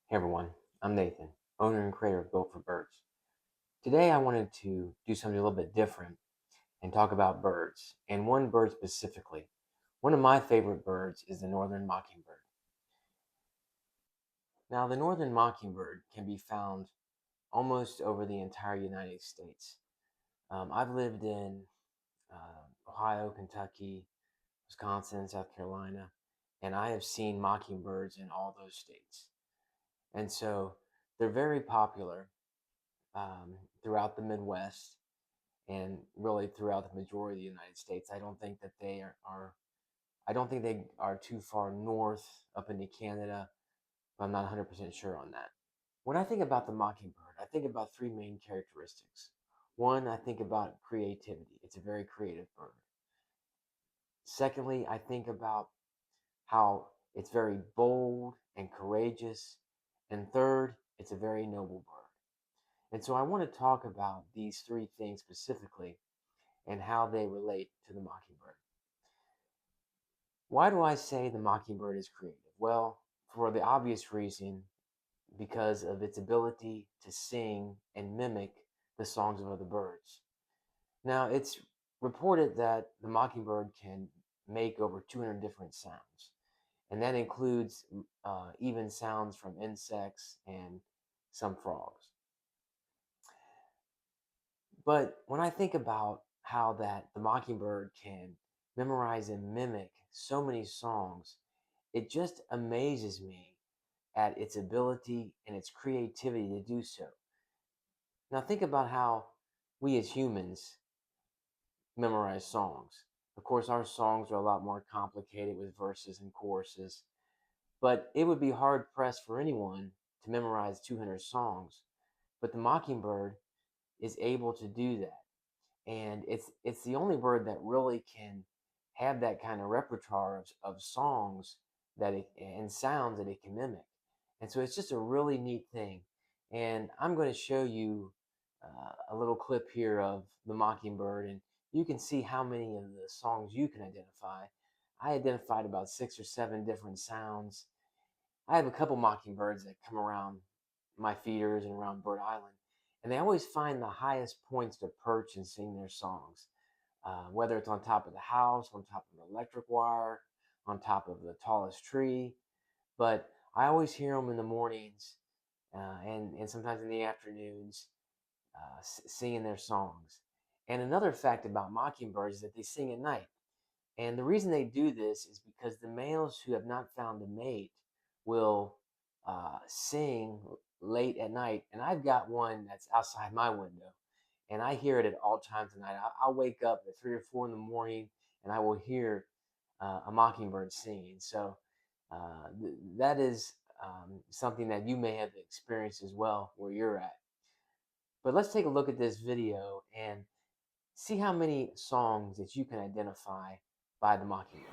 Hey everyone, I'm Nathan, owner and creator of Built for Birds. Today I wanted to do something a little bit different and talk about birds, and one bird specifically. One of my favorite birds is the Northern Mockingbird. Now, the Northern Mockingbird can be found almost over the entire United States. I've lived in Ohio, Kentucky, Wisconsin, South Carolina, and I have seen mockingbirds in all those states. And so they're very popular throughout the Midwest and really throughout the majority of the United States. I don't think that I don't think they are too far north up into Canada, but I'm not 100% sure on that. When I think about the mockingbird, I think about three main characteristics. One, I think about creativity. It's a very creative bird. Secondly, I think about how it's very bold and courageous. And third, it's a very noble bird. And so I want to talk about these three things specifically and how they relate to the mockingbird. Why do I say the mockingbird is creative? Well, for the obvious reason, because of its ability to sing and mimic the songs of other birds. Now, it's reported that the mockingbird can make over 200 different sounds, and that includes even sounds from insects and some frogs. But when I think about how that the mockingbird can memorize and mimic so many songs, it just amazes me at its ability and its creativity to do so. Now think about how we as humans memorize songs. Of course, our songs are a lot more complicated with verses and choruses, but it would be hard pressed for anyone to memorize 200 songs. But the mockingbird is able to do that. And it's the only bird that really can have that kind of repertoire of songs that it and sounds that it can mimic. And so it's just a really neat thing. And I'm going to show you a little clip here of the mockingbird, and you can see how many of the songs you can identify. I identified about 6 or 7 different sounds. I have a couple mockingbirds that come around my feeders and around Bird Island, and they always find the highest points to perch and sing their songs, whether it's on top of the house, on top of the electric wire, on top of the tallest tree. But I always hear them in the mornings and sometimes in the afternoons singing their songs. And another fact about mockingbirds is that they sing at night. And the reason they do this is because the males who have not found a mate will sing late at night. And I've got one that's outside my window, and I hear it at all times of night. I'll wake up at 3 or 4 in the morning, and I will hear a mockingbird singing. So that is something that you may have experienced as well where you're at. But let's take a look at this video and see how many songs that you can identify by the mockingbird.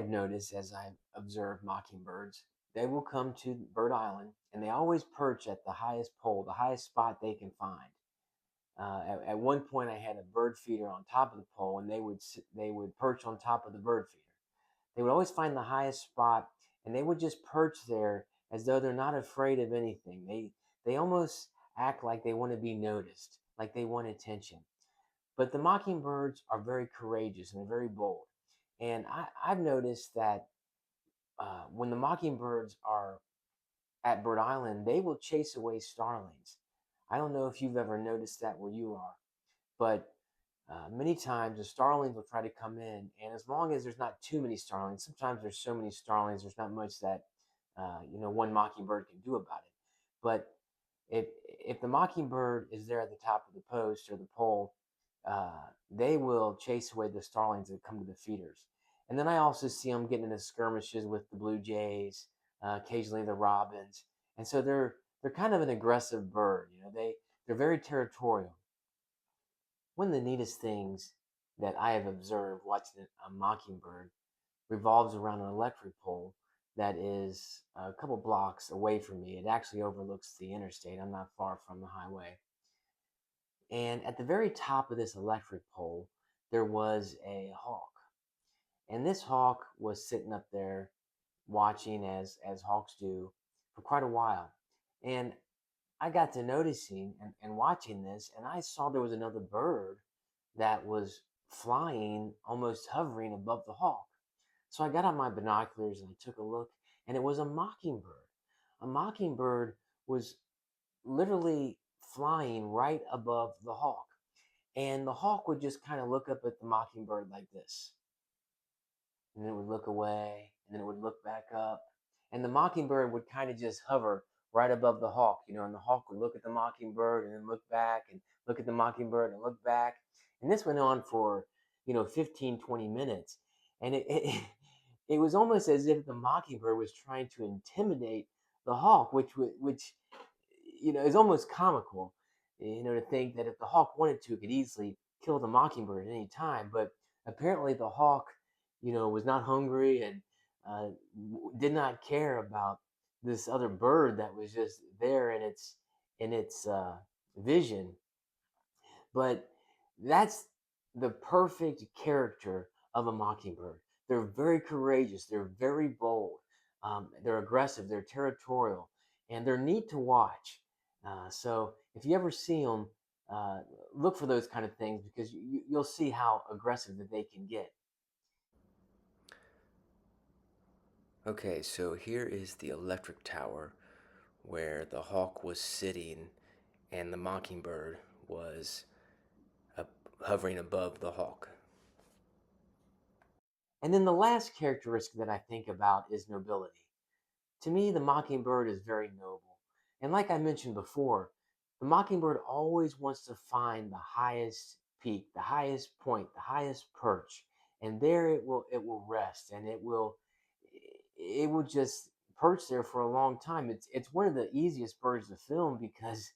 have noticed as I observe mockingbirds, they will come to Bird Island and they always perch at the highest pole, the highest spot they can find. At one point, I had a bird feeder on top of the pole, and they would perch on top of the bird feeder. They would always find the highest spot, and they would just perch there as though they're not afraid of anything. They almost act like they want to be noticed, like they want attention. But the mockingbirds are very courageous and they're very bold. And I've noticed that when the mockingbirds are at Bird Island, they will chase away starlings. I don't know if you've ever noticed that where you are, but many times the starlings will try to come in, and as long as there's not too many starlings, sometimes there's so many starlings, there's not much that one mockingbird can do about it. But if the mockingbird is there at the top of the post or the pole, they will chase away the starlings that come to the feeders. And then I also see them getting into skirmishes with the blue jays, occasionally the robins, and so they're kind of an aggressive bird. They're very territorial. One of the neatest things that I have observed watching a mockingbird revolves around an electric pole that is a couple blocks away from me. It actually overlooks the interstate. I'm not far from the highway. And at the very top of this electric pole, there was a hawk. And this hawk was sitting up there watching as hawks do for quite a while. And I got to noticing and watching this, and I saw there was another bird that was flying, almost hovering above the hawk. So I got out my binoculars and I took a look, and it was a mockingbird. A mockingbird was literally flying right above the hawk. And the hawk would just kind of look up at the mockingbird like this, and then it would look away, and then it would look back up. And the mockingbird would kind of just hover right above the hawk, and the hawk would look at the mockingbird and then look back and look at the mockingbird and look back. And this went on for, 15, 20 minutes. And it was almost as if the mockingbird was trying to intimidate the hawk, which is almost comical, to think that if the hawk wanted to, it could easily kill the mockingbird at any time. But apparently the hawk, was not hungry and did not care about this other bird that was just there in its vision. But that's the perfect character of a mockingbird. They're very courageous. They're very bold. They're aggressive. They're territorial, and they're neat to watch. So if you ever see them, look for those kind of things because you'll see how aggressive that they can get. Okay, so here is the electric tower where the hawk was sitting and the mockingbird was up, hovering above the hawk. And then the last characteristic that I think about is nobility. To me, the mockingbird is very noble. And like I mentioned before, the mockingbird always wants to find the highest peak, the highest point, the highest perch, and there it will rest and it will just perch there for a long time. It's one of the easiest birds to film because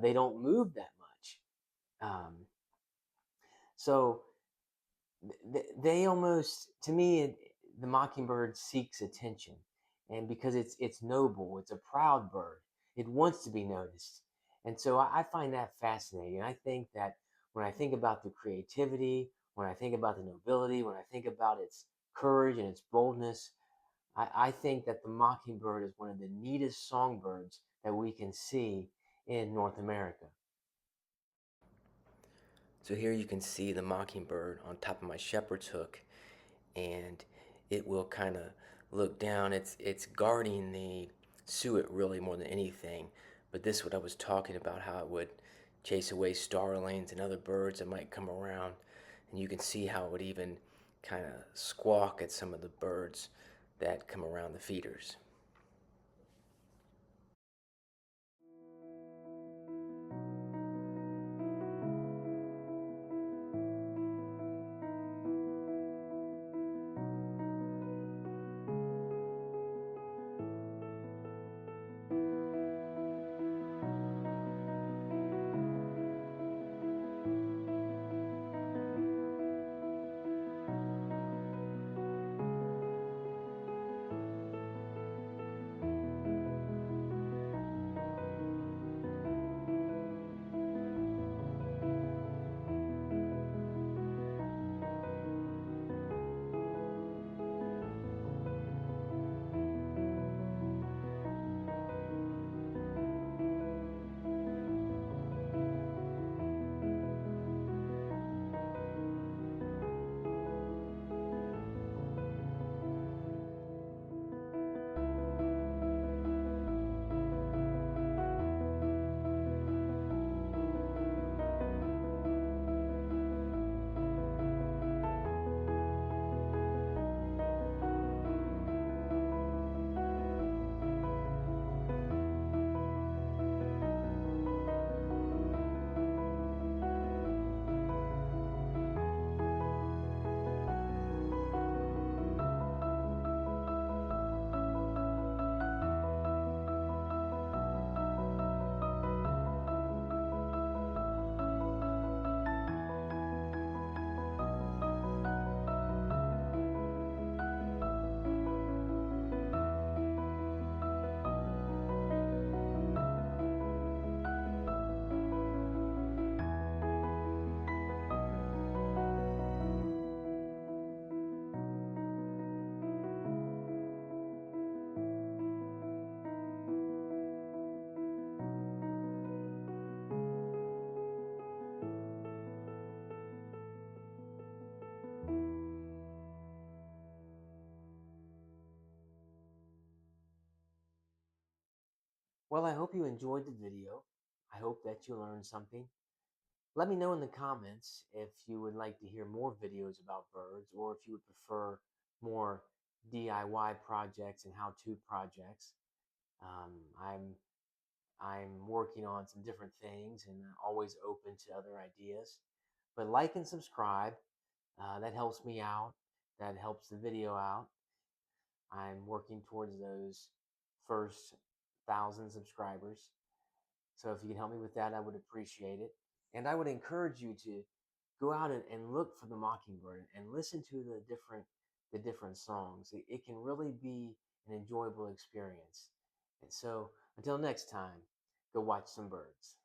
they don't move that much. Um, so they almost, to me, the mockingbird seeks attention, and because it's noble, it's a proud bird. It wants to be noticed, and so I find that fascinating. I think that when I think about the creativity, when I think about the nobility, when I think about its courage and its boldness, I think that the mockingbird is one of the neatest songbirds that we can see in North America. So here you can see the mockingbird on top of my shepherd's hook, and it will kind of look down. It's guarding the suet really more than anything. But this is what I was talking about, how it would chase away starlings and other birds that might come around. And you can see how it would even kind of squawk at some of the birds that come around the feeders. Well, I hope you enjoyed the video. I hope that you learned something. Let me know in the comments if you would like to hear more videos about birds or if you would prefer more DIY projects and how-to projects. I'm working on some different things and always open to other ideas. But like and subscribe. That helps me out. That helps the video out. I'm working towards those first 1,000 subscribers. So if you can help me with that, I would appreciate it. And I would encourage you to go out and look for the mockingbird and listen to the different songs. It can really be an enjoyable experience. And so until next time, go watch some birds.